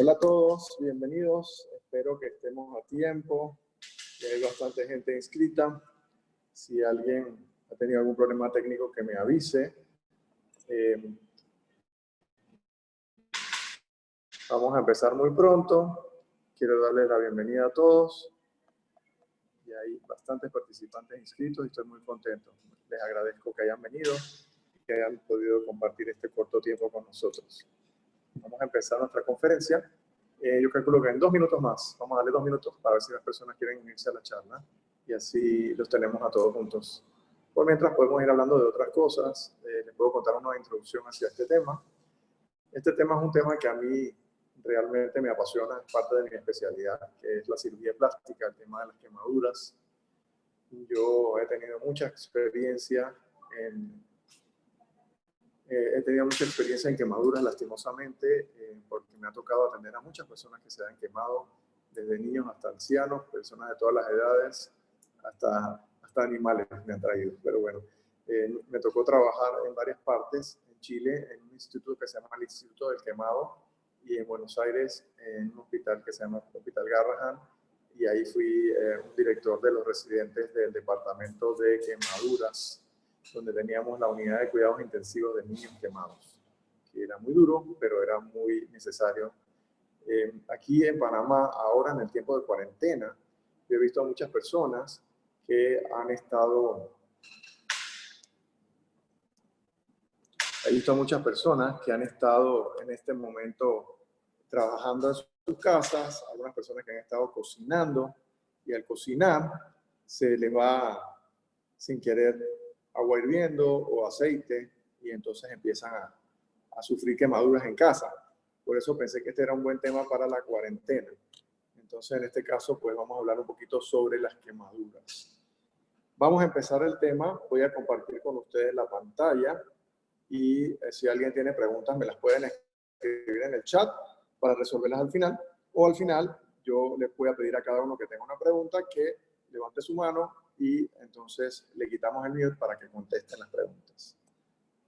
Hola a todos, bienvenidos. Espero que estemos a tiempo. Ya hay bastante gente inscrita. Si alguien ha tenido algún problema técnico, que me avise. Vamos a empezar muy pronto. Quiero darles la bienvenida a todos. Y hay bastantes participantes inscritos y estoy muy contento. Les agradezco que hayan venido y que hayan podido compartir este corto tiempo con nosotros. Vamos a empezar nuestra conferencia. Yo calculo que en 2 minutos más, vamos a darle 2 minutos para ver si las personas quieren unirse a la charla y así los tenemos a todos juntos. Por mientras podemos ir hablando de otras cosas, les puedo contar una introducción hacia este tema. Este tema es un tema que a mí realmente me apasiona, es parte de mi especialidad, que es la cirugía plástica, el tema de las quemaduras. Yo he tenido mucha experiencia en quemaduras, lastimosamente, porque me ha tocado atender a muchas personas que se han quemado, desde niños hasta ancianos, personas de todas las edades, hasta animales me han traído. Pero bueno, me tocó trabajar en varias partes, en Chile, en un instituto que se llama el Instituto del Quemado, y en Buenos Aires, en un hospital que se llama Hospital Garrahan, y ahí fui un director de los residentes del departamento de quemaduras, donde teníamos la unidad de cuidados intensivos de niños quemados, que era muy duro, pero era muy necesario. Aquí en Panamá, ahora en el tiempo de cuarentena, yo he visto a muchas personas que han estado... en este momento trabajando en sus casas, algunas personas que han estado cocinando, y al cocinar se les va sin querer agua hirviendo o aceite, y entonces empiezan a sufrir quemaduras en casa. Por eso pensé que este era un buen tema para la cuarentena. Entonces, en este caso, pues vamos a hablar un poquito sobre las quemaduras. Vamos a empezar el tema. Voy a compartir con ustedes la pantalla y si alguien tiene preguntas me las pueden escribir en el chat para resolverlas al final, o al final yo les voy a pedir a cada uno que tenga una pregunta que levante su mano y entonces le quitamos el mute para que contesten las preguntas.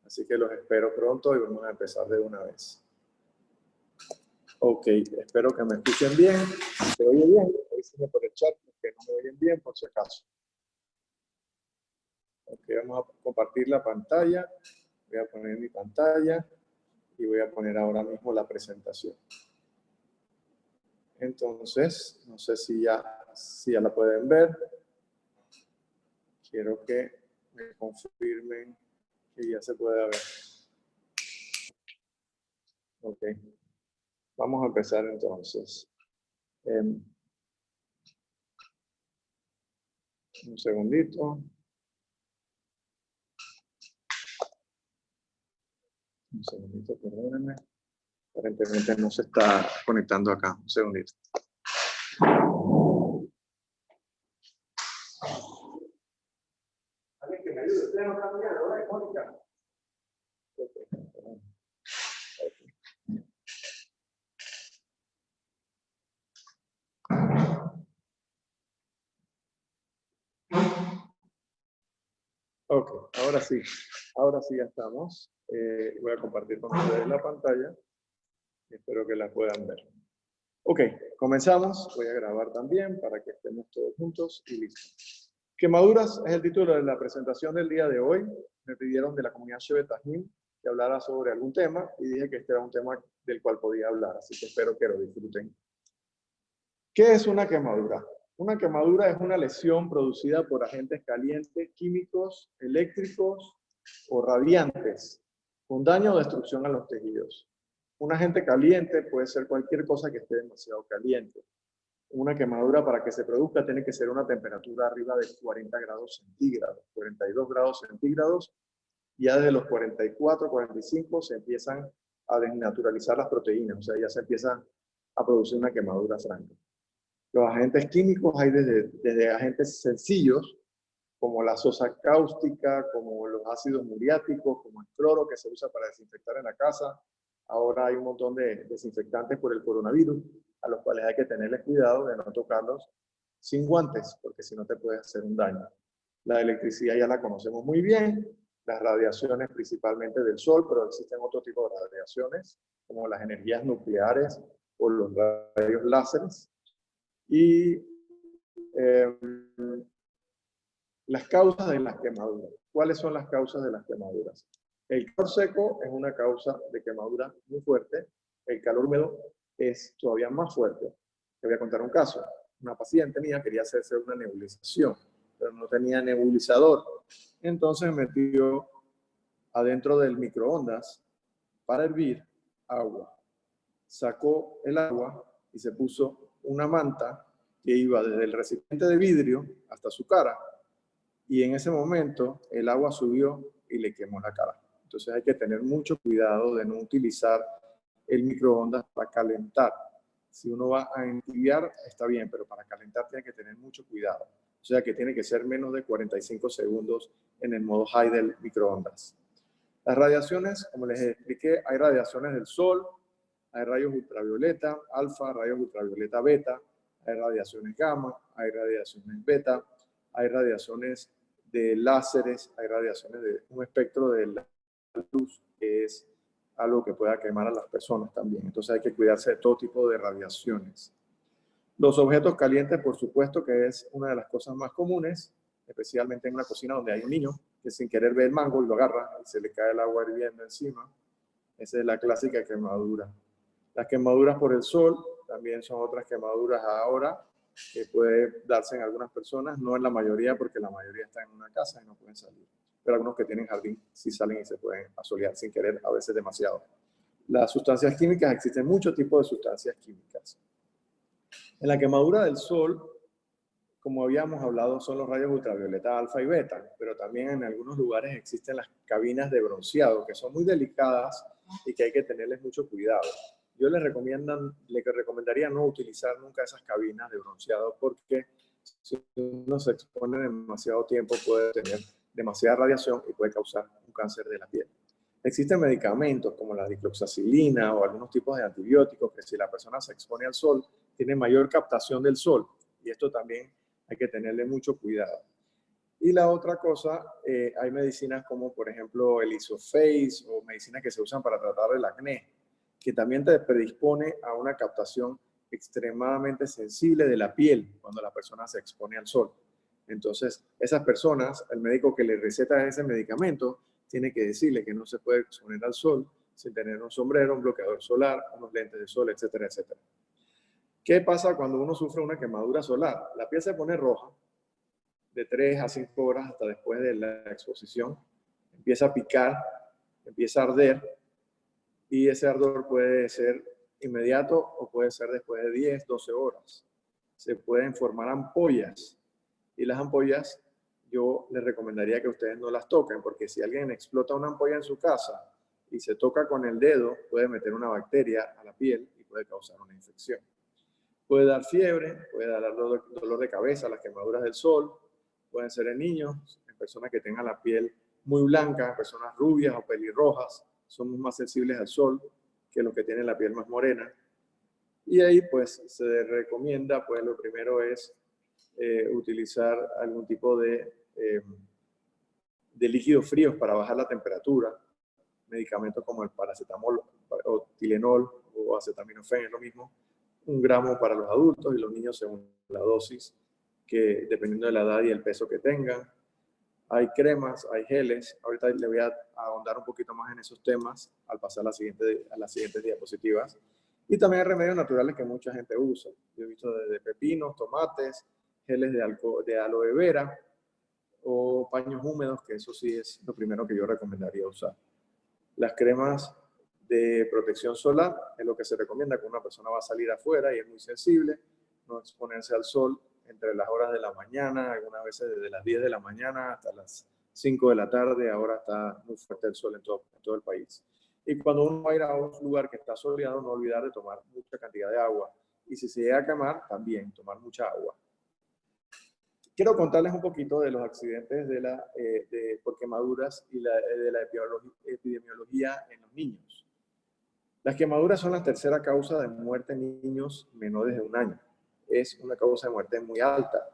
Así que los espero pronto y vamos a empezar de una vez. Ok, espero que me escuchen bien. ¿Se oye bien? Avísenme por el chat que no me oyen bien, por si acaso. Ok, vamos a compartir la pantalla. Voy a poner mi pantalla y voy a poner ahora mismo la presentación. Entonces, no sé si ya la pueden ver. Quiero que me confirmen que ya se puede ver. Ok. Vamos a empezar entonces. Un segundito. Un segundito, perdónenme. Aparentemente no se está conectando acá. Un segundito. ¿Alguien que me ayude? ¿Ustedes no están mirando, ¿verdad, Mónica? Ok, ahora sí ya estamos. Voy a compartir con ustedes la pantalla y espero que la puedan ver. Ok, comenzamos. Voy a grabar también para que estemos todos juntos y listo. Quemaduras es el título de la presentación del día de hoy. Me pidieron de la comunidad Shebet Tajim que hablara sobre algún tema y dije que este era un tema del cual podía hablar, así que espero que lo disfruten. ¿Qué es una quemadura? Una quemadura es una lesión producida por agentes calientes, químicos, eléctricos o radiantes, con daño o destrucción a los tejidos. Un agente caliente puede ser cualquier cosa que esté demasiado caliente. Una quemadura, para que se produzca, tiene que ser una temperatura arriba de 40 grados centígrados, 42 grados centígrados, y ya desde los 44, 45 se empiezan a desnaturalizar las proteínas, o sea, ya se empieza a producir una quemadura franca. Los agentes químicos hay desde agentes sencillos, como la sosa cáustica, como los ácidos muriáticos, como el cloro que se usa para desinfectar en la casa. Ahora hay un montón de desinfectantes por el coronavirus, a los cuales hay que tenerles cuidado de no tocarlos sin guantes, porque si no te puede hacer un daño. La electricidad ya la conocemos muy bien, las radiaciones principalmente del sol, pero existen otro tipo de radiaciones, como las energías nucleares por los rayos láseres. Y las causas de las quemaduras. ¿Cuáles son las causas de las quemaduras? El calor seco es una causa de quemadura muy fuerte. El calor húmedo es todavía más fuerte. Te voy a contar un caso. Una paciente mía quería hacerse una nebulización, pero no tenía nebulizador. Entonces metió adentro del microondas para hervir agua. Sacó el agua y se puso una manta que iba desde el recipiente de vidrio hasta su cara. Y en ese momento el agua subió y le quemó la cara. Entonces hay que tener mucho cuidado de no utilizar el microondas para calentar. Si uno va a entibiar, está bien, pero para calentar tiene que tener mucho cuidado. O sea que tiene que ser menos de 45 segundos en el modo high del microondas. Las radiaciones, como les expliqué, hay radiaciones del sol, hay rayos ultravioleta, alfa, rayos ultravioleta beta, hay radiaciones gamma, hay radiaciones beta, hay radiaciones de láseres, hay radiaciones de un espectro de la luz, que es algo que pueda quemar a las personas también. Entonces hay que cuidarse de todo tipo de radiaciones. Los objetos calientes, por supuesto, que es una de las cosas más comunes, especialmente en una cocina donde hay un niño que sin querer ve el mango y lo agarra y se le cae el agua hirviendo encima. Esa es la clásica quemadura. Las quemaduras por el sol también son otras quemaduras ahora que puede darse en algunas personas, no en la mayoría porque la mayoría está en una casa y no pueden salir. Pero algunos que tienen jardín sí salen y se pueden asolear sin querer, a veces demasiado. Las sustancias químicas, existen muchos tipos de sustancias químicas. En la quemadura del sol, como habíamos hablado, son los rayos ultravioleta alfa y beta, pero también en algunos lugares existen las cabinas de bronceado, que son muy delicadas y que hay que tenerles mucho cuidado. Yo les recomendaría no utilizar nunca esas cabinas de bronceado porque si uno se expone demasiado tiempo puede tener demasiada radiación y puede causar un cáncer de la piel. Existen medicamentos como la dicloxacilina o algunos tipos de antibióticos que si la persona se expone al sol, tiene mayor captación del sol y esto también hay que tenerle mucho cuidado. Y la otra cosa, hay medicinas como por ejemplo el Isofase o medicinas que se usan para tratar el acné, que también te predispone a una captación extremadamente sensible de la piel cuando la persona se expone al sol. Entonces, esas personas, el médico que le receta ese medicamento, tiene que decirle que no se puede exponer al sol sin tener un sombrero, un bloqueador solar, unos lentes de sol, etcétera, etcétera. ¿Qué pasa cuando uno sufre una quemadura solar? La piel se pone roja de 3 a 5 horas hasta después de la exposición. Empieza a picar, empieza a arder y ese ardor puede ser inmediato o puede ser después de 10, 12 horas. Se pueden formar ampollas y las ampollas yo les recomendaría que ustedes no las toquen porque si alguien explota una ampolla en su casa y se toca con el dedo puede meter una bacteria a la piel y puede causar una infección. Puede dar fiebre, puede dar dolor de cabeza, las quemaduras del sol, pueden ser en niños, en personas que tengan la piel muy blanca, personas rubias o pelirrojas, somos más sensibles al sol que los que tienen la piel más morena. Y ahí pues se recomienda, pues lo primero es utilizar algún tipo de líquidos fríos para bajar la temperatura, medicamentos como el paracetamol o Tylenol o acetaminofén, es lo mismo, 1 gramo para los adultos y los niños según la dosis, que dependiendo de la edad y el peso que tengan. Hay cremas, hay geles. Ahorita le voy a ahondar un poquito más en esos temas al pasar a las siguientes diapositivas. Y también hay remedios naturales que mucha gente usa. Yo he visto desde pepinos, tomates, geles de aloe vera o paños húmedos, que eso sí es lo primero que yo recomendaría usar. Las cremas de protección solar es lo que se recomienda cuando una persona va a salir afuera y es muy sensible, no exponerse al sol entre las horas de la mañana, algunas veces desde las 10 de la mañana hasta las 5 de la tarde, ahora está muy fuerte el sol en todo el país. Y cuando uno va a ir a un lugar que está soleado, no olvidar de tomar mucha cantidad de agua. Y si se llega a quemar, también tomar mucha agua. Quiero contarles un poquito de los accidentes por quemaduras y de la epidemiología en los niños. Las quemaduras son la tercera causa de muerte en niños menores de 1 año. Es una causa de muerte muy alta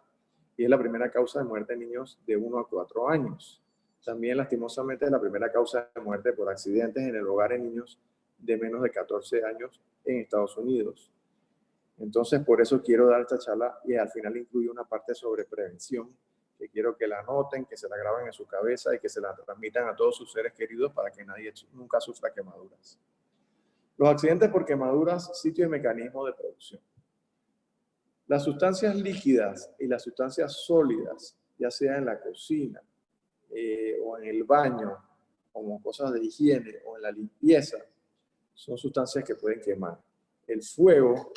y es la primera causa de muerte en niños de 1 a 4 años. También, lastimosamente, es la primera causa de muerte por accidentes en el hogar en niños de menos de 14 años en Estados Unidos. Entonces, por eso quiero dar esta charla y al final incluye una parte sobre prevención, que quiero que la anoten, que se la graben en su cabeza y que se la transmitan a todos sus seres queridos para que nadie nunca sufra quemaduras. Los accidentes por quemaduras, sitio y mecanismo de producción. Las sustancias líquidas y las sustancias sólidas, ya sea en la cocina o en el baño, como cosas de higiene o en la limpieza, son sustancias que pueden quemar. El fuego,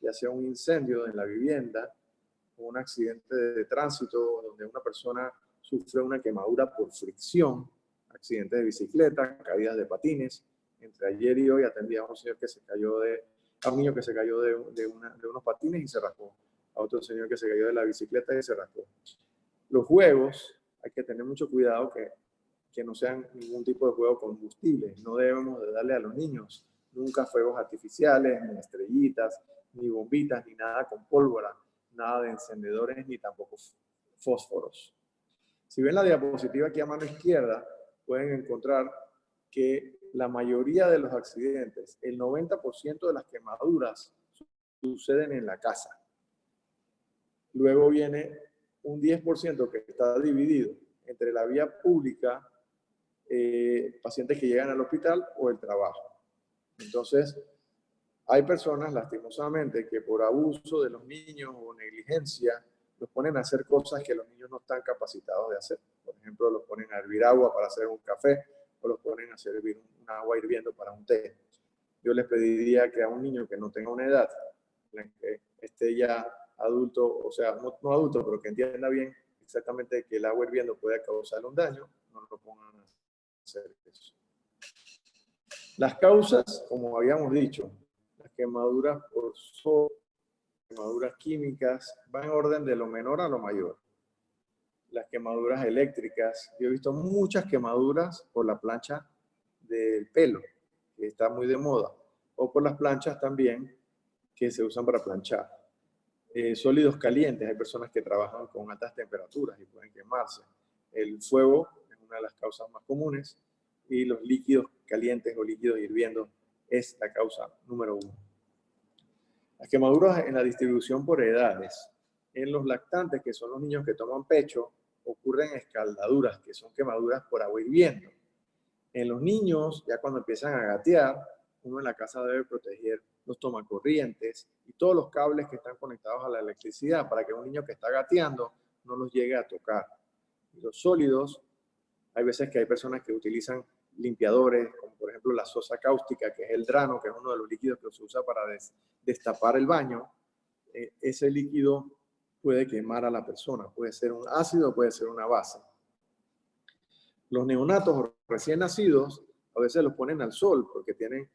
ya sea un incendio en la vivienda o un accidente de tránsito donde una persona sufre una quemadura por fricción, accidentes de bicicleta, caídas de patines. Entre ayer y hoy atendí a un señor que se cayó a un niño que se cayó de unos patines y se raspó, a otro señor que se cayó de la bicicleta y se raspó. Los juegos, hay que tener mucho cuidado que no sean ningún tipo de juego combustible. No debemos de darle a los niños nunca fuegos artificiales, ni estrellitas, ni bombitas, ni nada con pólvora, nada de encendedores, ni tampoco fósforos. Si ven la diapositiva aquí a mano izquierda, pueden encontrar que la mayoría de los accidentes, el 90% de las quemaduras, suceden en la casa. Luego viene un 10% que está dividido entre la vía pública, pacientes que llegan al hospital o el trabajo. Entonces, hay personas, lastimosamente, que por abuso de los niños o negligencia, los ponen a hacer cosas que los niños no están capacitados de hacer. Por ejemplo, los ponen a hervir agua para hacer un café o los ponen a servir un agua hirviendo para un té. Yo les pediría que a un niño que no tenga una edad, en la que esté ya adulto, o sea, no adulto, pero que entienda bien exactamente que el agua hirviendo puede causarle un daño, no lo pongan a hacer eso. Las causas, como habíamos dicho, las quemaduras por sol, quemaduras químicas, van en orden de lo menor a lo mayor. Las quemaduras eléctricas, yo he visto muchas quemaduras por la plancha del pelo, que está muy de moda, o por las planchas también que se usan para planchar. Sólidos calientes, hay personas que trabajan con altas temperaturas y pueden quemarse. El fuego es una de las causas más comunes y los líquidos calientes o líquidos hirviendo es la causa número 1. Las quemaduras en la distribución por edades. En los lactantes, que son los niños que toman pecho, ocurren escaldaduras, que son quemaduras por agua hirviendo. En los niños, ya cuando empiezan a gatear, uno en la casa debe proteger los tomacorrientes y todos los cables que están conectados a la electricidad para que un niño que está gateando no los llegue a tocar. Y los sólidos, hay veces que hay personas que utilizan limpiadores, como por ejemplo la sosa cáustica, que es el drano, que es uno de los líquidos que se usa para destapar el baño. Ese líquido puede quemar a la persona, puede ser un ácido, puede ser una base. Los neonatos recién nacidos a veces los ponen al sol porque tienen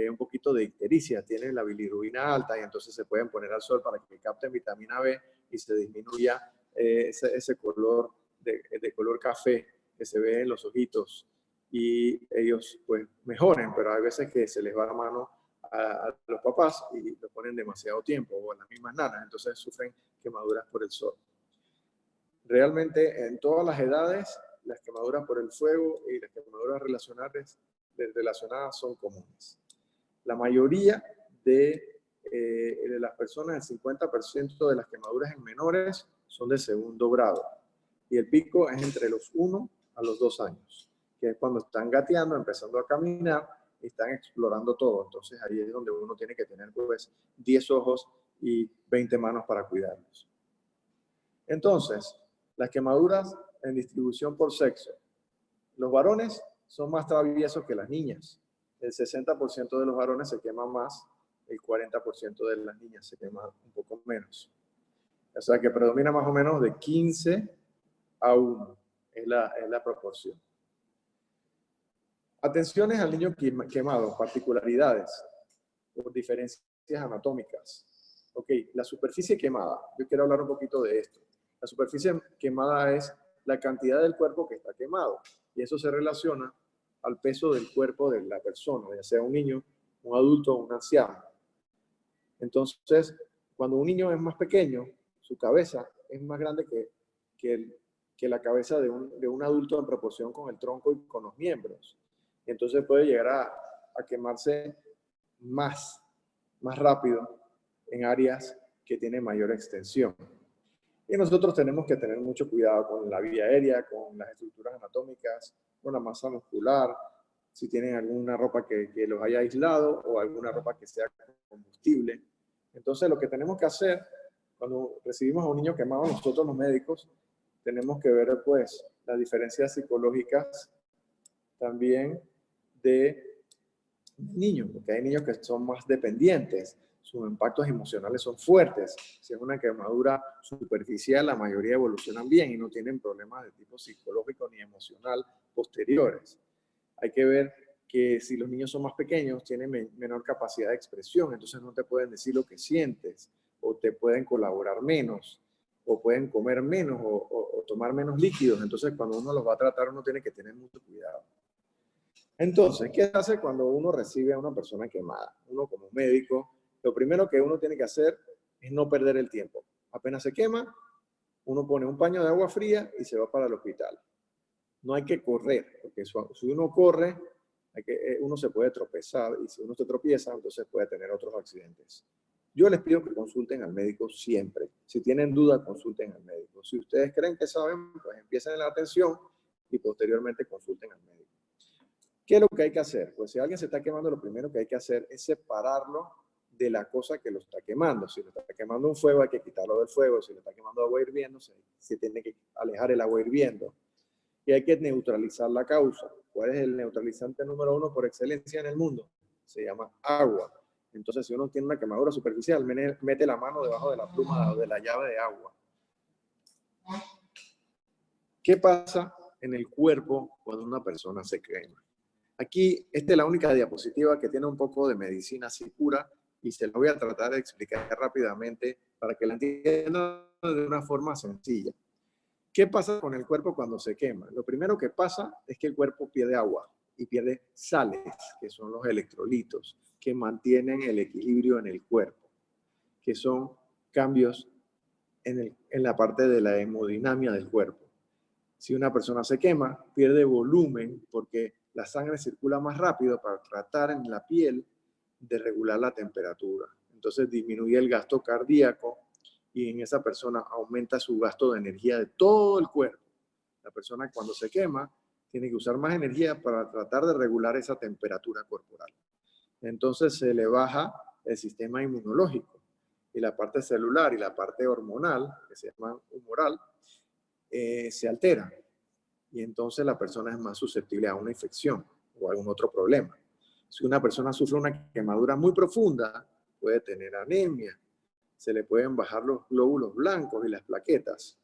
un poquito de ictericia, tienen la bilirrubina alta y entonces se pueden poner al sol para que capten vitamina B y se disminuya ese color de color café que se ve en los ojitos y ellos pues mejoren, pero hay veces que se les va la mano a los papás y lo ponen demasiado tiempo o en las mismas nanas, entonces sufren quemaduras por el sol. Realmente en todas las edades las quemaduras por el fuego y las quemaduras relacionadas son comunes. La mayoría de las personas, el 50% de las quemaduras en menores son de segundo grado y el pico es entre los 1 a los 2 años, que es cuando están gateando, empezando a caminar y están explorando todo. Entonces ahí es donde uno tiene que tener pues 10 ojos y 20 manos para cuidarlos. Entonces, las quemaduras en distribución por sexo. Los varones son más traviesos que las niñas. El 60% de los varones se quema más, el 40% de las niñas se quema un poco menos. O sea que predomina más o menos de 15 a 1, es la proporción. Atenciones al niño quemado, particularidades por diferencias anatómicas. Ok, la superficie quemada. Yo quiero hablar un poquito de esto. La superficie quemada es la cantidad del cuerpo que está quemado y eso se relaciona al peso del cuerpo de la persona, ya sea un niño, un adulto o un anciano. Entonces, cuando un niño es más pequeño, su cabeza es más grande que la cabeza de un adulto en proporción con el tronco y con los miembros. Entonces puede llegar a quemarse más rápido en áreas que tienen mayor extensión. Y nosotros tenemos que tener mucho cuidado con la vía aérea, con las estructuras anatómicas, con la masa muscular, si tienen alguna ropa que los haya aislado o alguna ropa que sea combustible. Entonces, lo que tenemos que hacer cuando recibimos a un niño quemado, nosotros los médicos tenemos que ver pues las diferencias psicológicas también de niños, porque hay niños que son más dependientes, sus impactos emocionales son fuertes. Si es una quemadura superficial, la mayoría evolucionan bien y no tienen problemas de tipo psicológico ni emocional posteriores. Hay que ver que si los niños son más pequeños, tienen menor capacidad de expresión, entonces no te pueden decir lo que sientes, o te pueden colaborar menos, o pueden comer menos, o tomar menos líquidos. Entonces, cuando uno los va a tratar, uno tiene que tener mucho cuidado. Entonces, ¿qué hace cuando uno recibe a una persona quemada? Uno como médico, lo primero que uno tiene que hacer es no perder el tiempo. Apenas se quema, uno pone un paño de agua fría y se va para el hospital. No hay que correr, porque si uno corre, uno se puede tropezar, y si uno se tropieza, entonces puede tener otros accidentes. Yo les pido que consulten al médico siempre. Si tienen duda, consulten al médico. Si ustedes creen que saben, pues empiecen en la atención y posteriormente consulten al médico. ¿Qué es lo que hay que hacer? Pues si alguien se está quemando, lo primero que hay que hacer es separarlo de la cosa que lo está quemando. Si lo está quemando un fuego, hay que quitarlo del fuego. Si lo está quemando agua hirviendo, se tiene que alejar el agua hirviendo. Y hay que neutralizar la causa. ¿Cuál es el neutralizante número 1 por excelencia en el mundo? Se llama agua. Entonces, si uno tiene una quemadura superficial, mete la mano debajo de la pluma o de la llave de agua. ¿Qué pasa en el cuerpo cuando una persona se quema? Aquí, esta es la única diapositiva que tiene un poco de medicina así pura y se la voy a tratar de explicar rápidamente para que la entiendan de una forma sencilla. ¿Qué pasa con el cuerpo cuando se quema? Lo primero que pasa es que el cuerpo pierde agua y pierde sales, que son los electrolitos, que mantienen el equilibrio en el cuerpo, que son cambios en la parte de la hemodinamia del cuerpo. Si una persona se quema, pierde volumen porque la sangre circula más rápido para tratar en la piel de regular la temperatura. Entonces disminuye el gasto cardíaco y en esa persona aumenta su gasto de energía de todo el cuerpo. La persona cuando se quema tiene que usar más energía para tratar de regular esa temperatura corporal. Entonces se le baja el sistema inmunológico y la parte celular y la parte hormonal, que se llama humoral, se altera. Y entonces la persona es más susceptible a una infección o a algún otro problema. Si una persona sufre una quemadura muy profunda, puede tener anemia, se le pueden bajar los glóbulos blancos y las plaquetas.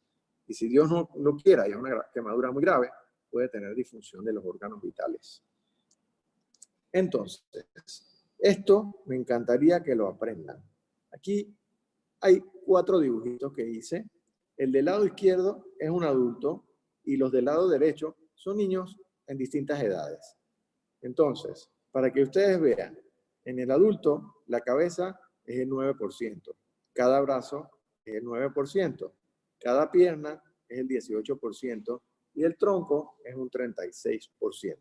Y si Dios no quiera y es una quemadura muy grave, puede tener disfunción de los órganos vitales. Entonces, esto me encantaría que lo aprendan. Aquí hay 4 dibujitos que hice. El del lado izquierdo es un adulto y los del lado derecho son niños en distintas edades. Entonces, para que ustedes vean, en el adulto la cabeza es el 9%, cada brazo es el 9%, cada pierna es el 18% y el tronco es un 36%.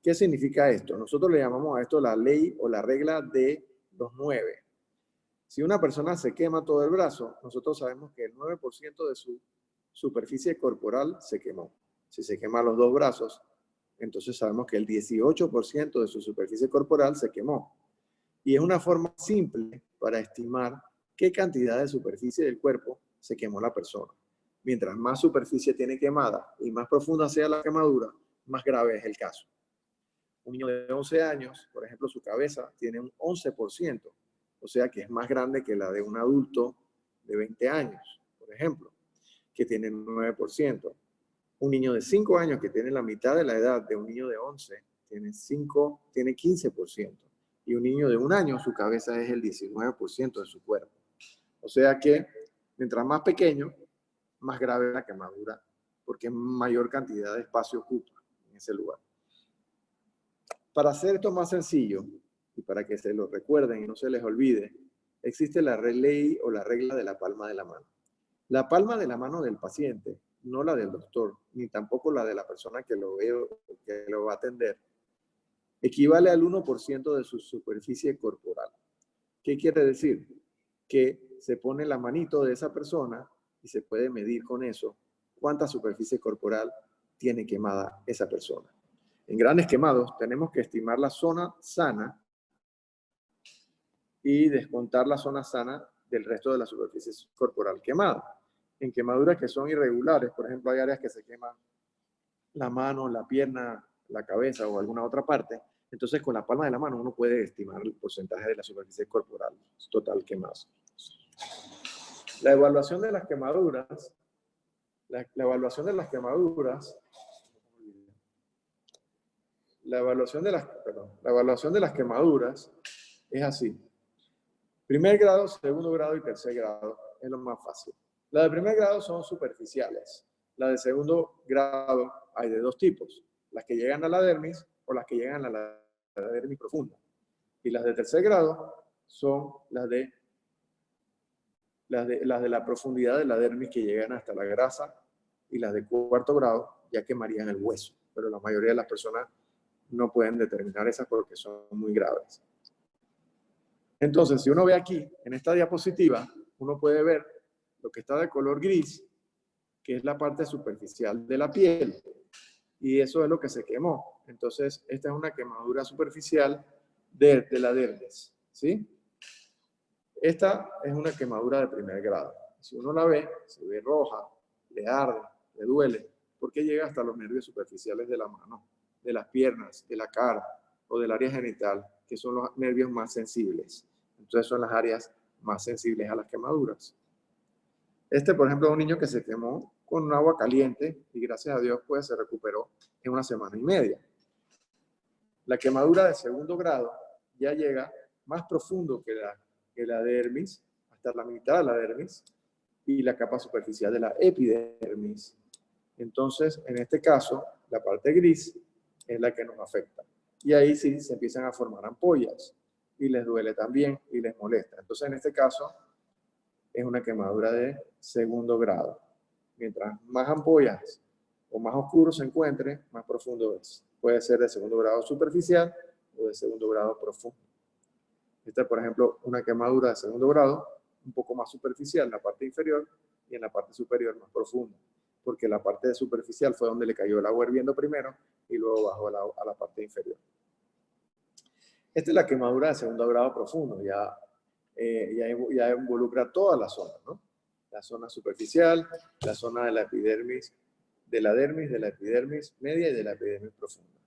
¿Qué significa esto? Nosotros le llamamos a esto la ley o la regla de los 9. Si una persona se quema todo el brazo, nosotros sabemos que el 9% de su superficie corporal se quemó. Si se queman los 2 brazos, entonces sabemos que el 18% de su superficie corporal se quemó. Y es una forma simple para estimar qué cantidad de superficie del cuerpo se quemó la persona. Mientras más superficie tiene quemada y más profunda sea la quemadura, más grave es el caso. Un niño de 11 años, por ejemplo, su cabeza tiene un 11%, o sea que es más grande que la de un adulto de 20 años, por ejemplo, que tiene un 9%. Un niño de 5 años que tiene la mitad de la edad de un niño de 11 tiene 15%. Y un niño de 1 año, su cabeza es el 19% de su cuerpo. O sea que mientras más pequeño, más grave la quemadura, porque mayor cantidad de espacio ocupa en ese lugar. Para hacer esto más sencillo y para que se lo recuerden y no se les olvide, existe la ley o la regla de la palma de la mano. La palma de la mano del paciente, no la del doctor, ni tampoco la de la persona que lo va a atender, equivale al 1% de su superficie corporal. ¿Qué quiere decir? que se pone la manito de esa persona y se puede medir con eso cuánta superficie corporal tiene quemada esa persona. En grandes quemados tenemos que estimar la zona sana y descontar la zona sana del resto de la superficie corporal quemada. En quemaduras que son irregulares, por ejemplo, hay áreas que se queman la mano, la pierna, la cabeza o alguna otra parte, entonces con la palma de la mano uno puede estimar el porcentaje de la superficie corporal total quemada. La evaluación de las quemaduras, la evaluación de las quemaduras es así. Primer grado, segundo grado y tercer grado es lo más fácil. Las de primer grado son superficiales. Las de segundo grado hay de dos tipos. Las que llegan a la dermis o las que llegan a la dermis profunda. Y las de tercer grado son las de la profundidad de la dermis que llegan hasta la grasa, y las de cuarto grado ya quemarían el hueso. Pero la mayoría de las personas no pueden determinar esas porque son muy graves. Entonces, si uno ve aquí, en esta diapositiva, uno puede ver lo que está de color gris, que es la parte superficial de la piel. Y eso es lo que se quemó. Entonces, esta es una quemadura superficial de la dermis, ¿sí? Esta es una quemadura de primer grado. Si uno la ve, se ve roja, le arde, le duele, porque llega hasta los nervios superficiales de la mano, de las piernas, de la cara o del área genital, que son los nervios más sensibles. Entonces son las áreas más sensibles a las quemaduras. Este, por ejemplo, es un niño que se quemó con un agua caliente y gracias a Dios pues se recuperó en 1 semana y media. La quemadura de segundo grado ya llega más profundo que la dermis, hasta la mitad de la dermis, y la capa superficial de la epidermis. Entonces, en este caso, la parte gris es la que nos afecta. Y ahí sí se empiezan a formar ampollas y les duele también y les molesta. Entonces, en este caso, es una quemadura de segundo grado. Mientras más ampollas o más oscuro se encuentre, más profundo es. Puede ser de segundo grado superficial o de segundo grado profundo. Esta es, por ejemplo, una quemadura de segundo grado, un poco más superficial en la parte inferior y en la parte superior más profunda, porque la parte superficial fue donde le cayó el agua hirviendo primero y luego bajó a la parte inferior. Esta es la quemadura de segundo grado profundo, ya involucra toda la zona, ¿no? La zona superficial, la zona de la epidermis, de la epidermis media y de la epidermis profunda.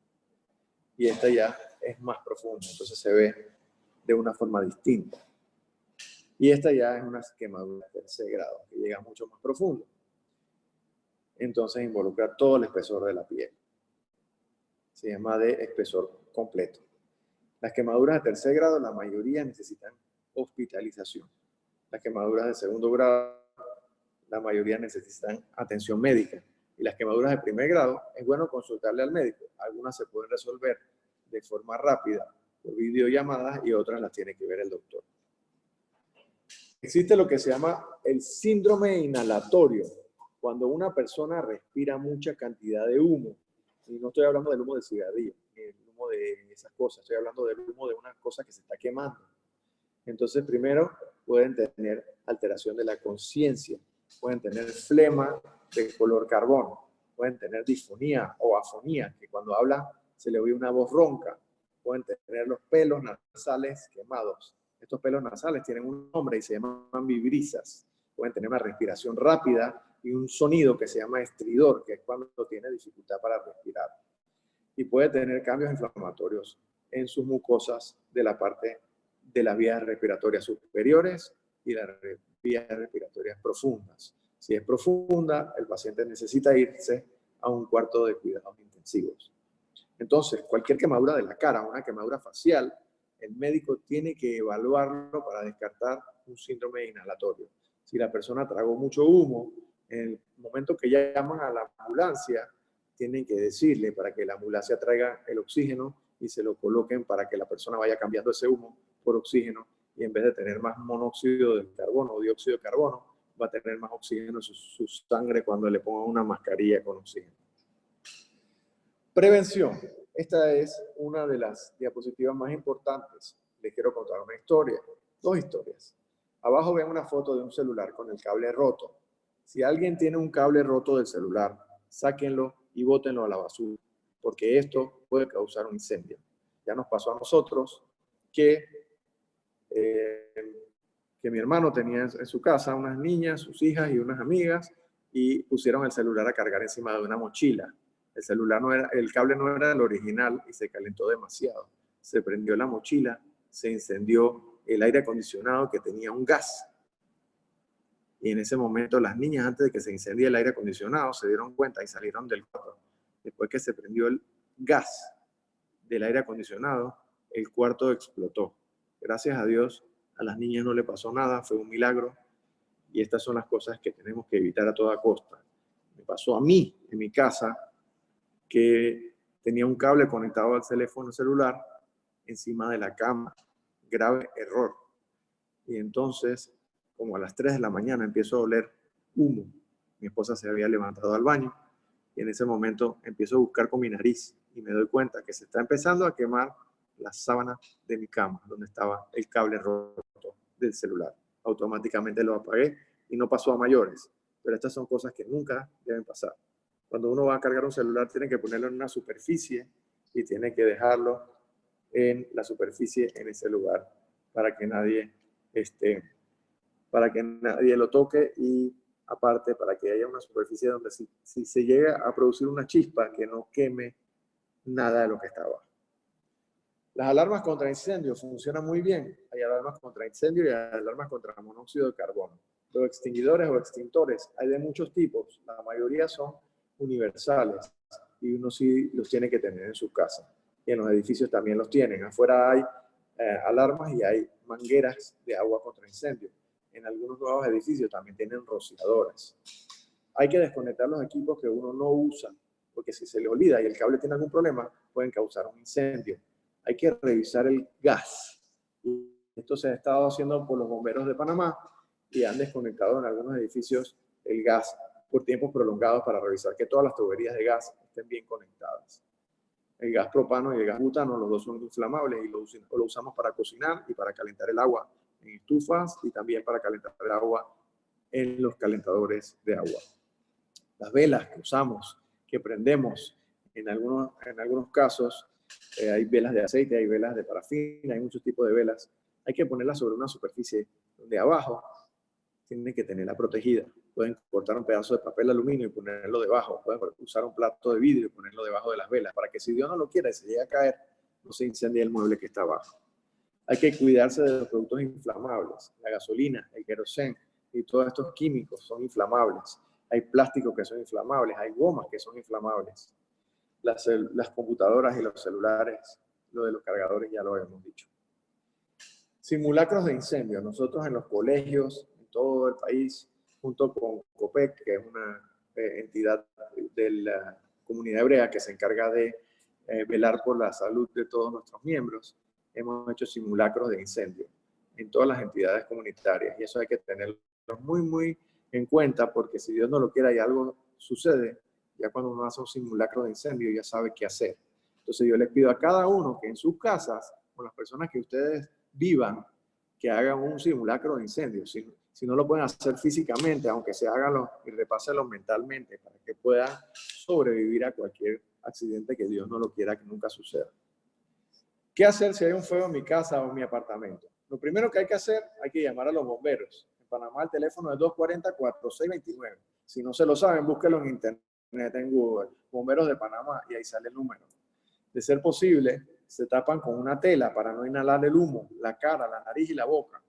Y esta ya es más profunda, entonces se ve de una forma distinta. Y esta ya es una quemadura de tercer grado, que llega mucho más profundo. Entonces involucra todo el espesor de la piel. Se llama de espesor completo. Las quemaduras de tercer grado, la mayoría necesitan hospitalización. Las quemaduras de segundo grado, la mayoría necesitan atención médica. Y las quemaduras de primer grado, es bueno consultarle al médico. Algunas se pueden resolver de forma rápida por videollamadas y otras las tiene que ver el doctor. Existe lo que se llama el síndrome inhalatorio, cuando una persona respira mucha cantidad de humo. Y no estoy hablando del humo de cigarrillo, ni del humo de esas cosas, estoy hablando del humo de una cosa que se está quemando. Entonces, primero, pueden tener alteración de la conciencia, pueden tener flema de color carbón, pueden tener disfonía o afonía, que cuando hablan se le oye una voz ronca, pueden tener los pelos nasales quemados. Estos pelos nasales tienen un nombre y se llaman vibrisas. Pueden tener una respiración rápida y un sonido que se llama estridor, que es cuando tiene dificultad para respirar. Y puede tener cambios inflamatorios en sus mucosas de la parte de las vías respiratorias superiores y las vías respiratorias profundas. Si es profunda, el paciente necesita irse a un cuarto de cuidados intensivos. Entonces, cualquier quemadura de la cara, una quemadura facial, el médico tiene que evaluarlo para descartar un síndrome inhalatorio. Si la persona tragó mucho humo, en el momento que llaman a la ambulancia, tienen que decirle para que la ambulancia traiga el oxígeno y se lo coloquen para que la persona vaya cambiando ese humo por oxígeno, y en vez de tener más monóxido de carbono o dióxido de carbono, va a tener más oxígeno en su sangre cuando le pongan una mascarilla con oxígeno. Prevención. Esta es una de las diapositivas más importantes. Les quiero contar una historia, dos historias. Abajo ven una foto de un celular con el cable roto. Si alguien tiene un cable roto del celular, sáquenlo y bótenlo a la basura, porque esto puede causar un incendio. Ya nos pasó a nosotros que mi hermano tenía en su casa unas niñas, sus hijas y unas amigas, y pusieron el celular a cargar encima de una mochila. El cable no era el original y se calentó demasiado. Se prendió la mochila, se incendió el aire acondicionado que tenía un gas. Y en ese momento las niñas, antes de que se incendie el aire acondicionado, se dieron cuenta y salieron del cuarto. Después que se prendió el gas del aire acondicionado, el cuarto explotó. Gracias a Dios, a las niñas no le pasó nada, fue un milagro. Y estas son las cosas que tenemos que evitar a toda costa. Me pasó a mí, en mi casa, que tenía un cable conectado al teléfono celular encima de la cama. Grave error. Y entonces, como a las 3 de la mañana, empiezo a oler humo. Mi esposa se había levantado al baño y en ese momento empiezo a buscar con mi nariz y me doy cuenta que se está empezando a quemar la sábana de mi cama, donde estaba el cable roto del celular. Automáticamente lo apagué y no pasó a mayores. Pero estas son cosas que nunca deben pasar. Cuando uno va a cargar un celular, tiene que ponerlo en una superficie y tiene que dejarlo en la superficie en ese lugar para que nadie lo toque y aparte para que haya una superficie donde si se llega a producir una chispa que no queme nada de lo que está abajo. Las alarmas contra incendios funcionan muy bien. Hay alarmas contra incendio y hay alarmas contra monóxido de carbono. Los extinguidores o extintores hay de muchos tipos. La mayoría son universales y uno sí los tiene que tener en su casa. Y en los edificios también los tienen. Afuera hay alarmas y hay mangueras de agua contra incendios. En algunos nuevos edificios también tienen rociadoras. Hay que desconectar los equipos que uno no usa, porque si se le olvida y el cable tiene algún problema, pueden causar un incendio. Hay que revisar el gas. Y esto se ha estado haciendo por los bomberos de Panamá y han desconectado en algunos edificios el gas por tiempos prolongados para revisar que todas las tuberías de gas estén bien conectadas. El gas propano y el gas butano, los dos son inflamables y lo usamos para cocinar y para calentar el agua en estufas y también para calentar el agua en los calentadores de agua. Las velas que usamos, que prendemos, en algunos casos hay velas de aceite, hay velas de parafina, hay muchos tipos de velas. Hay que ponerlas sobre una superficie donde abajo tienen que tenerla protegida. Pueden cortar un pedazo de papel aluminio y ponerlo debajo. Pueden usar un plato de vidrio y ponerlo debajo de las velas para que si Dios no lo quiera y se llega a caer, no se incendie el mueble que está abajo. Hay que cuidarse de los productos inflamables. La gasolina, el queroseno y todos estos químicos son inflamables. Hay plásticos que son inflamables, hay gomas que son inflamables. Las computadoras y los celulares, lo de los cargadores ya lo hemos dicho. Simulacros de incendio. Nosotros en los colegios, en todo el país, junto con COPEC, que es una entidad de la comunidad hebrea que se encarga de velar por la salud de todos nuestros miembros, hemos hecho simulacros de incendio en todas las entidades comunitarias. Y eso hay que tenerlo muy, muy en cuenta, porque si Dios no lo quiera y algo sucede, ya cuando uno hace un simulacro de incendio ya sabe qué hacer. Entonces yo les pido a cada uno que en sus casas, con las personas que ustedes vivan, que hagan un simulacro de incendio. Si no lo pueden hacer físicamente, aunque se hagan y repásenlo mentalmente para que puedan sobrevivir a cualquier accidente que Dios no lo quiera que nunca suceda. ¿Qué hacer si hay un fuego en mi casa o en mi apartamento? Lo primero que hay que hacer, hay que llamar a los bomberos. En Panamá el teléfono es 240-4629. Si no se lo saben, búsquenlo en internet, en Google, Bomberos de Panamá, y ahí sale el número. De ser posible, se tapan con una tela para no inhalar el humo, la cara, la nariz y la boca.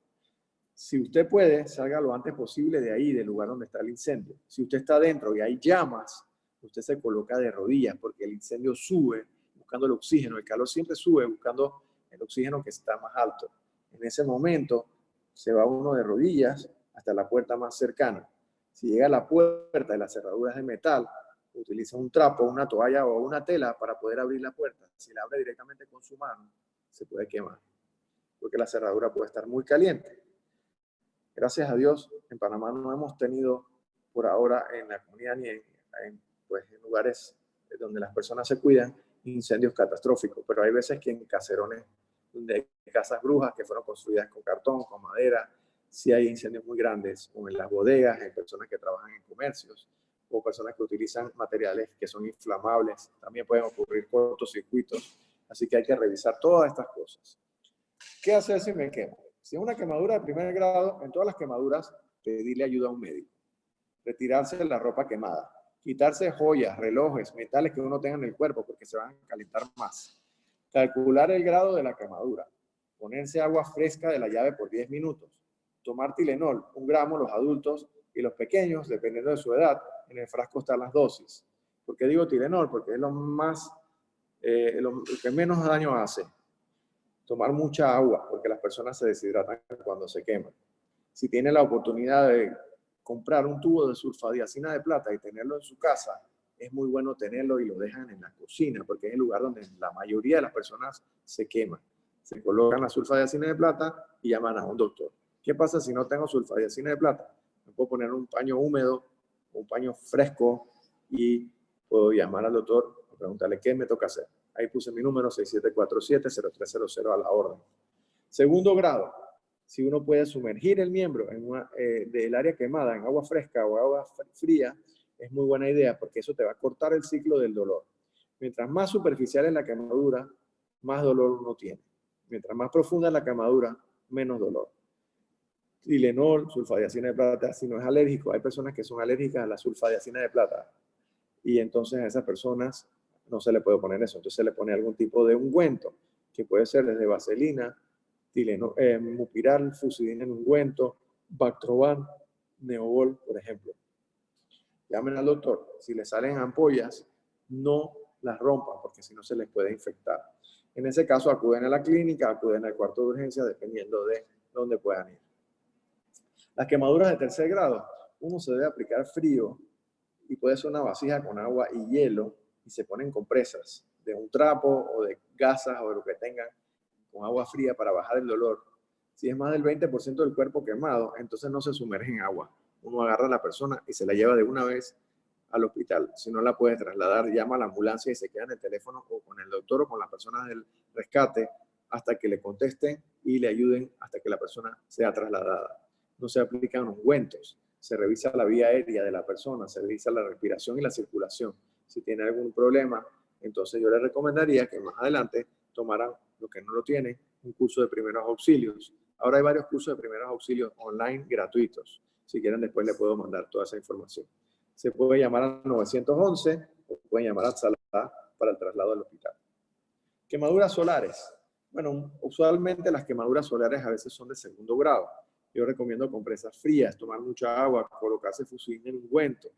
Si usted puede, salga lo antes posible de ahí, del lugar donde está el incendio. Si usted está dentro y hay llamas, usted se coloca de rodillas porque el incendio sube buscando el oxígeno. El calor siempre sube buscando el oxígeno que está más alto. En ese momento se va uno de rodillas hasta la puerta más cercana. Si llega a la puerta y la cerradura es de metal, utiliza un trapo, una toalla o una tela para poder abrir la puerta. Si la abre directamente con su mano, se puede quemar, porque la cerradura puede estar muy caliente. Gracias a Dios, en Panamá no hemos tenido por ahora en la comunidad ni en lugares donde las personas se cuidan, incendios catastróficos, pero hay veces que en caserones donde hay casas brujas que fueron construidas con cartón, con madera, si hay incendios muy grandes, o en las bodegas, en personas que trabajan en comercios, o personas que utilizan materiales que son inflamables. También pueden ocurrir cortocircuitos. Así que hay que revisar todas estas cosas. ¿Qué hacer si me quemo? Si es una quemadura de primer grado, en todas las quemaduras, pedirle ayuda a un médico. Retirarse de la ropa quemada. Quitarse joyas, relojes, metales que uno tenga en el cuerpo porque se van a calentar más. Calcular el grado de la quemadura. Ponerse agua fresca de la llave por 10 minutos. Tomar Tylenol, 1 gramo los adultos y los pequeños, dependiendo de su edad, en el frasco están las dosis. ¿Por qué digo Tylenol? Porque es lo que menos daño hace. Tomar mucha agua, porque las personas se deshidratan cuando se queman. Si tiene la oportunidad de comprar un tubo de sulfadiazina de plata y tenerlo en su casa, es muy bueno tenerlo y lo dejan en la cocina, porque es el lugar donde la mayoría de las personas se queman. Se colocan la sulfadiazina de plata y llaman a un doctor. ¿Qué pasa si no tengo sulfadiazina de plata? Me puedo poner un paño húmedo, un paño fresco y puedo llamar al doctor y preguntarle qué me toca hacer. Ahí puse mi número 6747-0300 a la orden. Segundo grado, si uno puede sumergir el miembro del área quemada en agua fresca o agua fría, es muy buena idea porque eso te va a cortar el ciclo del dolor. Mientras más superficial es la quemadura, más dolor uno tiene. Mientras más profunda es la quemadura, menos dolor. Tylenol, sulfadiazina de plata, si no es alérgico, hay personas que son alérgicas a la sulfadiazina de plata y entonces a esas personas no se le puede poner eso, entonces se le pone algún tipo de ungüento, que puede ser desde vaselina, mupiral, fusidina en ungüento, Bactroban, Neobol, por ejemplo. Llamen al doctor. Si les salen ampollas, no las rompan, porque si no se les puede infectar. En ese caso, acuden a la clínica, acuden al cuarto de urgencia, dependiendo de dónde puedan ir. Las quemaduras de tercer grado, uno se debe aplicar frío y puede ser una vasija con agua y hielo y se ponen compresas de un trapo o de gasas o de lo que tengan con agua fría para bajar el dolor. Si es más del 20% del cuerpo quemado, entonces no se sumerge en agua. Uno agarra a la persona y se la lleva de una vez al hospital. Si no la puede trasladar, llama a la ambulancia y se queda en el teléfono o con el doctor o con las personas del rescate hasta que le contesten y le ayuden hasta que la persona sea trasladada. No se aplican ungüentos. Se revisa la vía aérea de la persona, se revisa la respiración y la circulación. Si tiene algún problema, entonces yo le recomendaría que más adelante tomaran, lo que no lo tienen, un curso de primeros auxilios. Ahora hay varios cursos de primeros auxilios online gratuitos. Si quieren, después le puedo mandar toda esa información. Se puede llamar al 911 o pueden llamar a Salada para el traslado al hospital. Quemaduras solares. Bueno, usualmente las quemaduras solares a veces son de segundo grado. Yo recomiendo compresas frías, tomar mucha agua, colocarse fusilina en ungüento,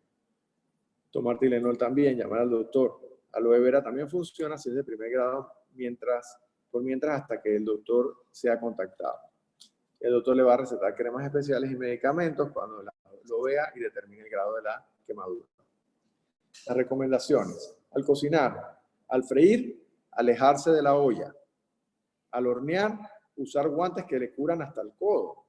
tomar Tylenol también, llamar al doctor. Aloe vera también funciona si es de primer grado, por mientras hasta que el doctor sea contactado. El doctor le va a recetar cremas especiales y medicamentos cuando lo vea y determine el grado de la quemadura. Las recomendaciones. Al cocinar, al freír, alejarse de la olla. Al hornear, usar guantes que le curan hasta el codo.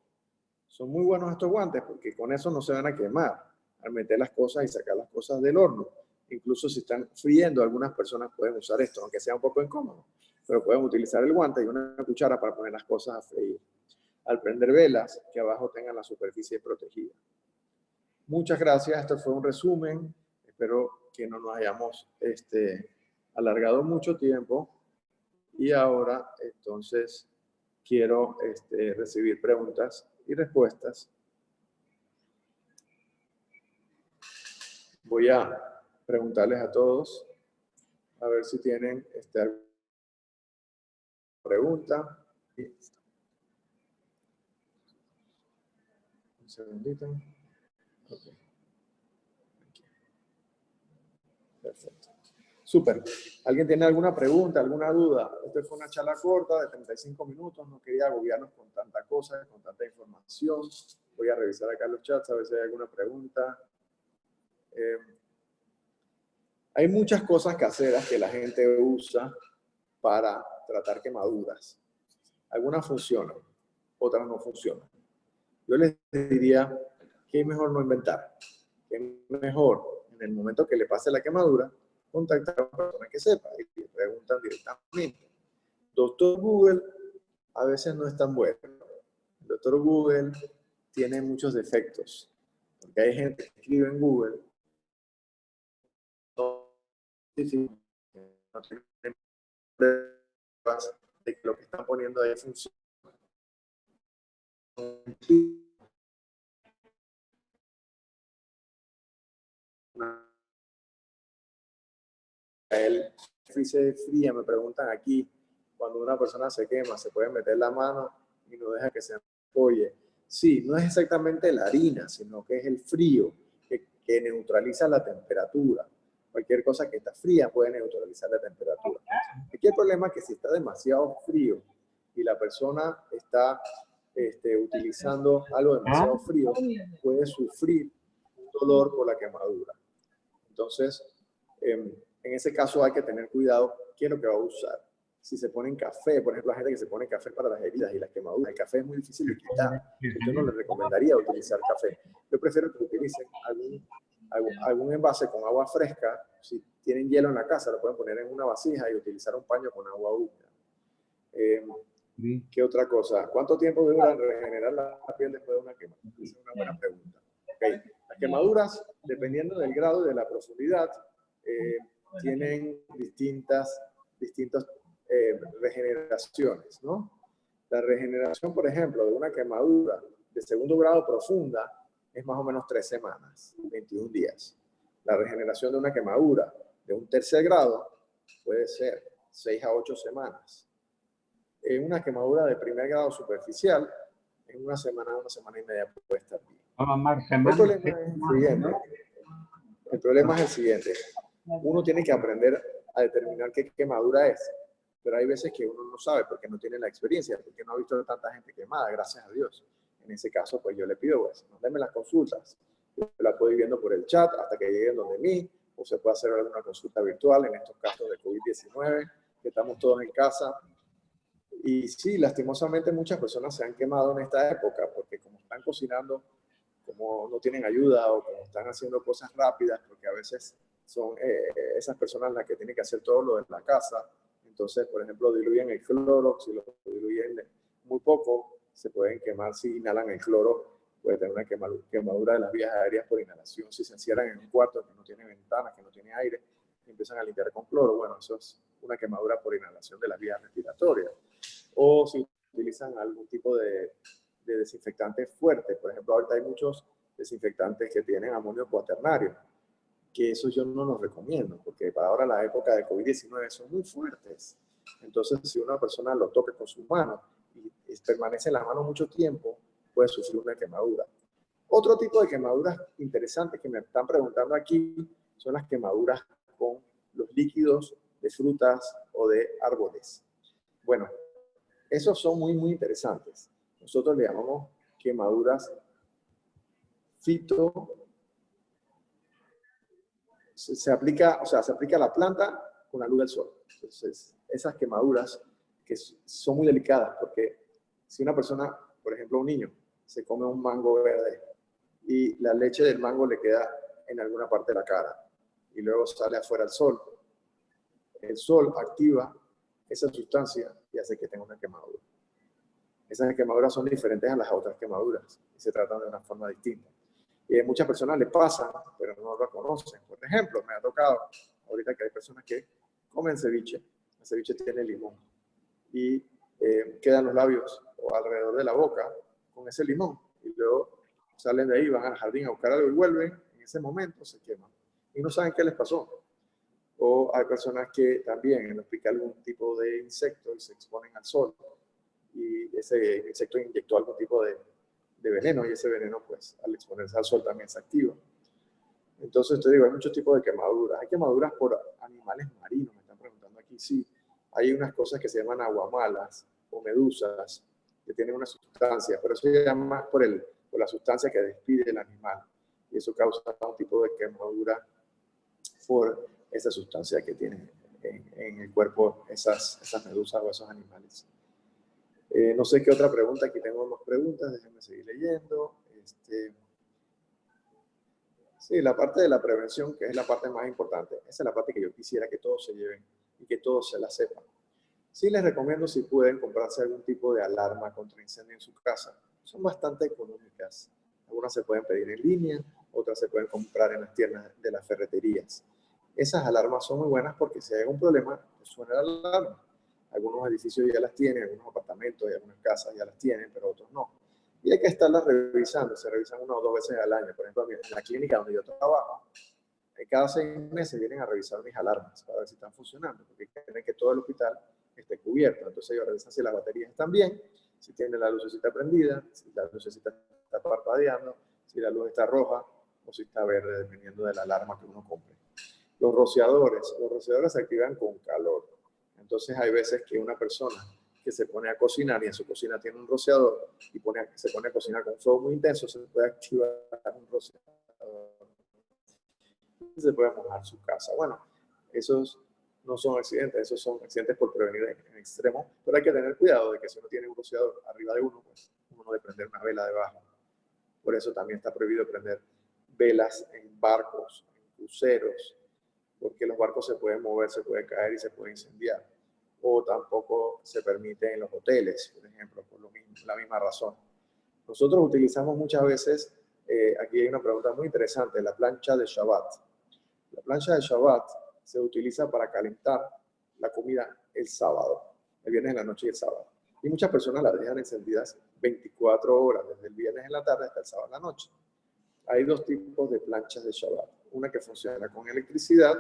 Son muy buenos estos guantes porque con eso no se van a quemar al meter las cosas y sacar las cosas del horno. Incluso si están friendo, algunas personas pueden usar esto, aunque sea un poco incómodo, pero pueden utilizar el guante y una cuchara para poner las cosas a freír. Al prender velas, que abajo tengan la superficie protegida. Muchas gracias, esto fue un resumen. Espero que no nos hayamos alargado mucho tiempo. Y ahora, entonces, quiero recibir preguntas y respuestas. Voy a preguntarles a todos, a ver si tienen alguna pregunta. Un segundito. Okay. Perfecto. Súper. ¿Alguien tiene alguna pregunta, alguna duda? Esta fue una charla corta de 35 minutos. No quería agobiarnos con tanta cosa, con tanta información. Voy a revisar acá los chats a ver si hay alguna pregunta. Hay muchas cosas caseras que la gente usa para tratar quemaduras. Algunas funcionan, otras no funcionan. Yo les diría que es mejor no inventar. Que es mejor, en el momento que le pase la quemadura, contactar a una persona que sepa y le preguntan directamente. Doctor Google a veces no es tan bueno. El doctor Google tiene muchos defectos. Porque hay gente que escribe en Google no tienen pruebas de que lo que están poniendo ahí funciona. El se fría, me preguntan aquí, cuando una persona se quema, ¿se puede meter la mano y no deja que se apoye? Sí, no es exactamente la harina, sino que es el frío que neutraliza la temperatura. Cualquier cosa que está fría puede neutralizar la temperatura. Aquí el problema es que si está demasiado frío y la persona está utilizando algo demasiado frío, puede sufrir dolor por la quemadura. Entonces, en ese caso hay que tener cuidado qué es lo que va a usar. Si se pone en café, por ejemplo, la gente que se pone café para las heridas y las quemaduras, el café es muy difícil de quitar. Yo no les recomendaría utilizar café. Yo prefiero que utilicen algún envase con agua fresca. Si tienen hielo en la casa, lo pueden poner en una vasija y utilizar un paño con agua húmeda. ¿Qué otra cosa? ¿Cuánto tiempo dura regenerar la piel después de una quemadura? Esa es una buena pregunta. Okay. Las quemaduras, dependiendo del grado y de la profundidad, tienen distintas regeneraciones, ¿no? La regeneración, por ejemplo, de una quemadura de segundo grado profunda es más o menos 3 semanas, 21 días. La regeneración de una quemadura de un tercer grado puede ser 6 a 8 semanas. En una quemadura de primer grado superficial, en una semana y media puede estar bien. El problema es el siguiente. Uno tiene que aprender a determinar qué quemadura es, pero hay veces que uno no sabe porque no tiene la experiencia, porque no ha visto tanta gente quemada, gracias a Dios. En ese caso, pues yo le pido, pues, denme las consultas. Yo la puedo ir viendo por el chat hasta que lleguen donde mí, o se puede hacer alguna consulta virtual en estos casos de COVID-19, que estamos todos en casa. Y sí, lastimosamente muchas personas se han quemado en esta época, porque como están cocinando, como no tienen ayuda o como están haciendo cosas rápidas, porque a veces son esas personas las que tienen que hacer todo lo de la casa. Entonces, por ejemplo, diluyen el cloro, si lo diluyen muy poco, se pueden quemar si inhalan el cloro, puede tener una quemadura de las vías aéreas por inhalación. Si se encierran en un cuarto que no tiene ventanas, que no tiene aire, y empiezan a limpiar con cloro, bueno, eso es una quemadura por inhalación de las vías respiratorias. O si utilizan algún tipo de desinfectante fuerte. Por ejemplo, ahorita hay muchos desinfectantes que tienen amonio cuaternario, que eso yo no los recomiendo, porque para ahora la época de COVID-19 son muy fuertes. Entonces, si una persona lo toca con sus manos y permanece en la mano mucho tiempo, puede sufrir una quemadura. Otro tipo de quemaduras interesantes que me están preguntando aquí son las quemaduras con los líquidos de frutas o de árboles. Bueno, esos son muy interesantes. Nosotros le llamamos quemaduras fito. Se aplica a la planta con la luz del sol. Entonces, esas quemaduras que son muy delicadas, porque si una persona, por ejemplo un niño, se come un mango verde y la leche del mango le queda en alguna parte de la cara y luego sale afuera al sol, el sol activa esa sustancia y hace que tenga una quemadura. Esas quemaduras son diferentes a las otras quemaduras y se tratan de una forma distinta. Y a muchas personas les pasa, pero no lo conocen. Por ejemplo, me ha tocado ahorita que hay personas que comen ceviche. El ceviche tiene limón y quedan los labios o alrededor de la boca con ese limón. Y luego salen de ahí, van al jardín a buscar algo y vuelven. En ese momento se queman y no saben qué les pasó. O hay personas que también les pica algún tipo de insecto y se exponen al sol y ese insecto inyectó algún tipo de veneno y ese veneno, pues, al exponerse al sol también se activa. Entonces, te digo, hay muchos tipos de quemaduras. Hay quemaduras por animales marinos, me están preguntando aquí. Sí, hay unas cosas que se llaman aguamalas o medusas que tienen una sustancia, pero eso se llama más por la sustancia que despide el animal. Y eso causa un tipo de quemadura por esa sustancia que tienen en el cuerpo esas medusas o esos animales. No sé qué otra pregunta, aquí tengo más preguntas, déjenme seguir leyendo. Sí, la parte de la prevención, que es la parte más importante, esa es la parte que yo quisiera que todos se lleven y que todos se la sepan. Sí les recomiendo si pueden comprarse algún tipo de alarma contra incendio en su casa. Son bastante económicas. Algunas se pueden pedir en línea, otras se pueden comprar en las tiendas de las ferreterías. Esas alarmas son muy buenas porque si hay algún problema, suena la alarma. Algunos edificios ya las tienen, algunos apartamentos y algunas casas ya las tienen, pero otros no. Y hay que estarlas revisando. Se revisan 1 o 2 veces al año. Por ejemplo, en la clínica donde yo trabajo, cada 6 meses vienen a revisar mis alarmas para ver si están funcionando, porque quieren que todo el hospital esté cubierto. Entonces ellos revisan si las baterías están bien, si tiene la lucecita prendida, si la lucecita está parpadeando, si la luz está roja o si está verde, dependiendo de la alarma que uno compre. Los rociadores se activan con calor. Entonces hay veces que una persona que se pone a cocinar y en su cocina tiene un rociador y se pone a cocinar con fuego muy intenso, se puede activar un rociador. Se puede mojar su casa. Bueno, esos no son accidentes, esos son accidentes por prevenir en extremo, pero hay que tener cuidado de que si uno tiene un rociador arriba de uno, pues uno no debe prender una vela debajo. Por eso también está prohibido prender velas en barcos, en cruceros, porque los barcos se pueden mover, se pueden caer y se pueden incendiar. O tampoco se permite en los hoteles, por ejemplo, por la misma razón. Nosotros utilizamos muchas veces, aquí hay una pregunta muy interesante, la plancha de Shabbat. La plancha de Shabbat se utiliza para calentar la comida el sábado, el viernes en la noche y el sábado. Y muchas personas la dejan encendidas 24 horas, desde el viernes en la tarde hasta el sábado en la noche. Hay 2 tipos de planchas de Shabbat. Una que funciona con electricidad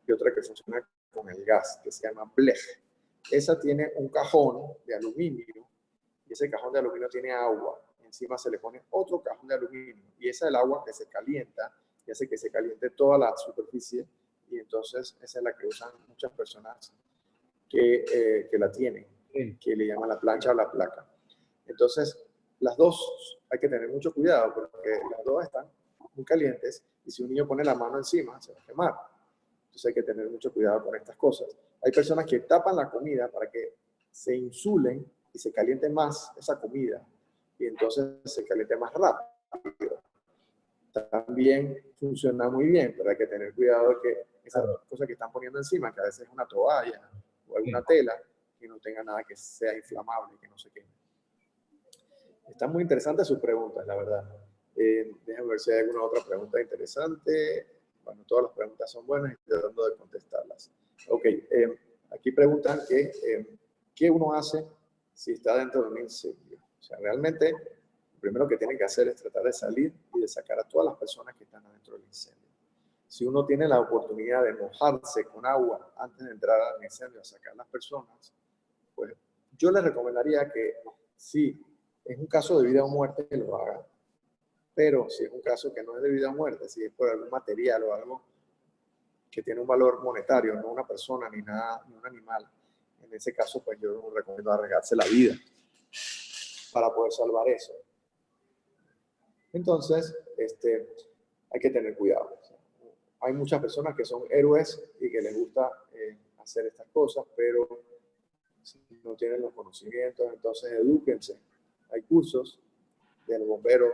y otra que funciona con el gas, que se llama blech. Esa tiene un cajón de aluminio y ese cajón de aluminio tiene agua. Encima se le pone otro cajón de aluminio y esa es el agua que se calienta y hace que se caliente toda la superficie y entonces esa es la que usan muchas personas que la tienen, que le llaman la plancha o la placa. Entonces, las dos hay que tener mucho cuidado porque las dos están muy calientes y si un niño pone la mano encima se va a quemar. Entonces hay que tener mucho cuidado con estas cosas. Hay personas que tapan la comida para que se insulen y se caliente más esa comida y entonces se caliente más rápido. También funciona muy bien, pero hay que tener cuidado de que esas cosas que están poniendo encima, que a veces es una toalla o alguna tela, que no tenga nada que sea inflamable, que no se queme. Están muy interesantes sus preguntas, la verdad. Déjenme ver si hay alguna otra pregunta interesante. Bueno, todas las preguntas son buenas y estoy tratando de contestarlas. Ok, aquí preguntan qué uno hace si está dentro de un incendio. O sea, realmente lo primero que tienen que hacer es tratar de salir y de sacar a todas las personas que están adentro del incendio. Si uno tiene la oportunidad de mojarse con agua antes de entrar al incendio a sacar a las personas, pues yo les recomendaría que si es un caso de vida o muerte, que lo haga. Pero si es un caso que no es de vida o muerte, si es por algún material o algo que tiene un valor monetario, no una persona ni nada, ni un animal, en ese caso, pues yo no recomiendo arriesgarse la vida para poder salvar eso. Entonces, hay que tener cuidado. Hay muchas personas que son héroes y que les gusta hacer estas cosas, pero si no tienen los conocimientos, entonces edúquense. Hay cursos de los bomberos,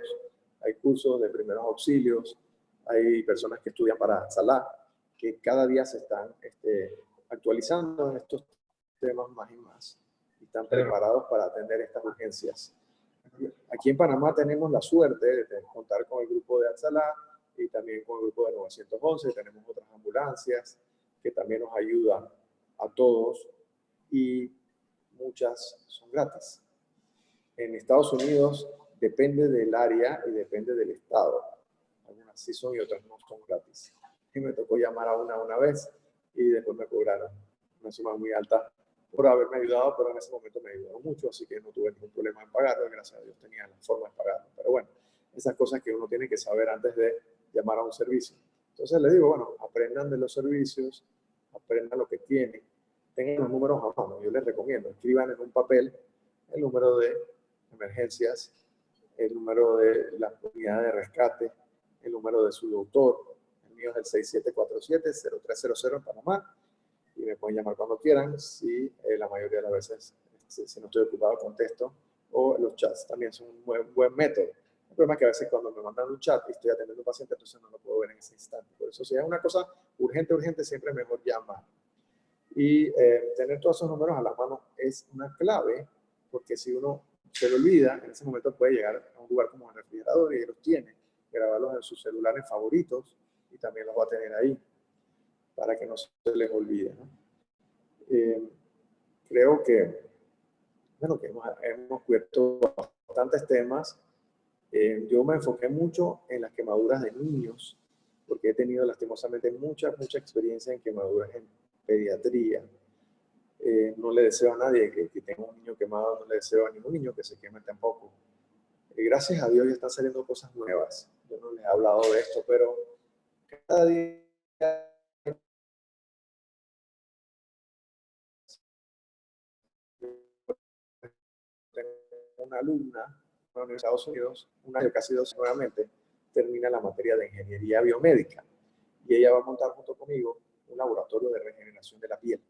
hay cursos de primeros auxilios, hay personas que estudian para Salah, que cada día se están actualizando en estos temas más y más, y están preparados para atender estas urgencias. Aquí en Panamá tenemos la suerte de contar con el grupo de Al-Salah y también con el grupo de 911, tenemos otras ambulancias que también nos ayudan a todos y muchas son gratis. En Estados Unidos depende del área y depende del estado. Algunas sí son y otras no son gratis. Y me tocó llamar a una vez y después me cobraron una suma muy alta por haberme ayudado, pero en ese momento me ayudaron mucho, así que no tuve ningún problema en pagarlo, gracias a Dios tenía la forma de pagarlo. Pero bueno, esas cosas que uno tiene que saber antes de llamar a un servicio. Entonces les digo, bueno, aprendan de los servicios, aprendan lo que tienen, tengan los números a mano, yo les recomiendo, escriban en un papel el número de emergencias, el número de la unidad de rescate, el número de su doctor. El mío es el 6747-0300 en Panamá y me pueden llamar cuando quieran. Si la mayoría de las veces, si no estoy ocupado, contesto. O los chats también son un buen método. El problema es que a veces cuando me mandan un chat y estoy atendiendo a un paciente, entonces no lo puedo ver en ese instante. Por eso, si es una cosa urgente, siempre es mejor llamar. Y tener todos esos números a la mano es una clave, porque si uno se lo olvida, en ese momento puede llegar a un lugar como el refrigerador y los tiene, grabarlos en sus celulares favoritos y también los va a tener ahí, para que no se les olvide, ¿no? Creo que, bueno, que hemos cubierto bastantes temas. Yo me enfoqué mucho en las quemaduras de niños, porque he tenido lastimosamente mucha experiencia en quemaduras en pediatría. No le deseo a nadie que tenga un niño quemado, no le deseo a ningún niño que se queme tampoco. Gracias a Dios ya están saliendo cosas nuevas. Yo no les he hablado de esto, pero cada día tengo una alumna en la Universidad de Estados Unidos, un año casi 2 nuevamente, termina la materia de ingeniería biomédica y ella va a montar junto conmigo un laboratorio de regeneración de la piel.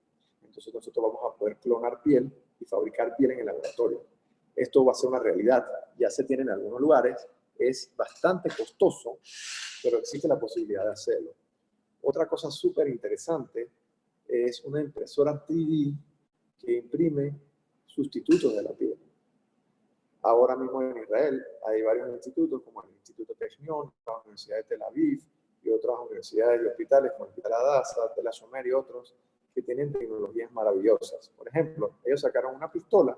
Entonces nosotros vamos a poder clonar piel y fabricar piel en el laboratorio. Esto va a ser una realidad, ya se tiene en algunos lugares, es bastante costoso, pero existe la posibilidad de hacerlo. Otra cosa súper interesante es una impresora 3D que imprime sustitutos de la piel. Ahora mismo en Israel hay varios institutos, como el Instituto Technion, la Universidad de Tel Aviv y otras universidades y hospitales, como el Hospital Hadassah, Tel Ashomer y otros, que tienen tecnologías maravillosas. Por ejemplo, ellos sacaron una pistola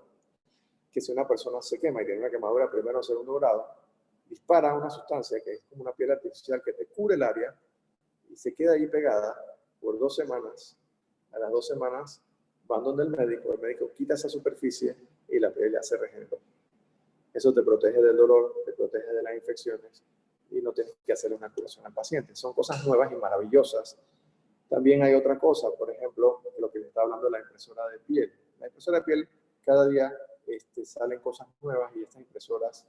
que si una persona se quema y tiene una quemadura de primero o segundo grado, dispara una sustancia que es como una piel artificial que te cubre el área y se queda ahí pegada por 2 semanas. A las 2 semanas van donde el médico quita esa superficie y la piel ya se regeneró. Eso te protege del dolor, te protege de las infecciones y no tienes que hacerle una curación al paciente. Son cosas nuevas y maravillosas. También hay otra cosa, por ejemplo, lo que le está hablando de la impresora de piel. La impresora de piel, cada día salen cosas nuevas y estas impresoras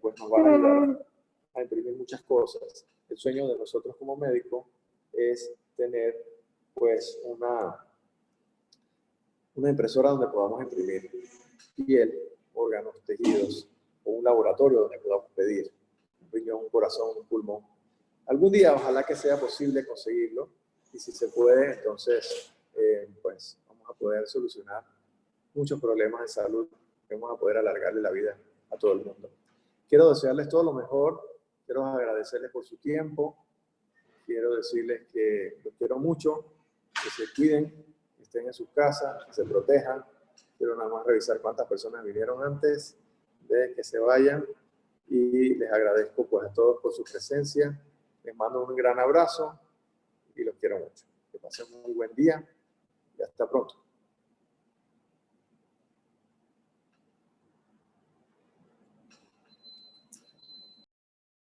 pues nos van a ayudar a imprimir muchas cosas. El sueño de nosotros como médicos es tener pues una impresora donde podamos imprimir piel, órganos, tejidos, o un laboratorio donde podamos pedir un riñón, un corazón, un pulmón. Algún día ojalá que sea posible conseguirlo y si se puede, entonces pues vamos a poder solucionar muchos problemas de salud, vamos a poder alargarle la vida a todo el mundo. Quiero desearles todo lo mejor, quiero agradecerles por su tiempo, quiero decirles que los quiero mucho, que se cuiden, que estén en sus casas, que se protejan. Quiero nada más revisar cuántas personas vinieron antes de que se vayan y les agradezco pues a todos por su presencia. Les mando un gran abrazo y los quiero mucho. Que pasen un muy buen día y hasta pronto.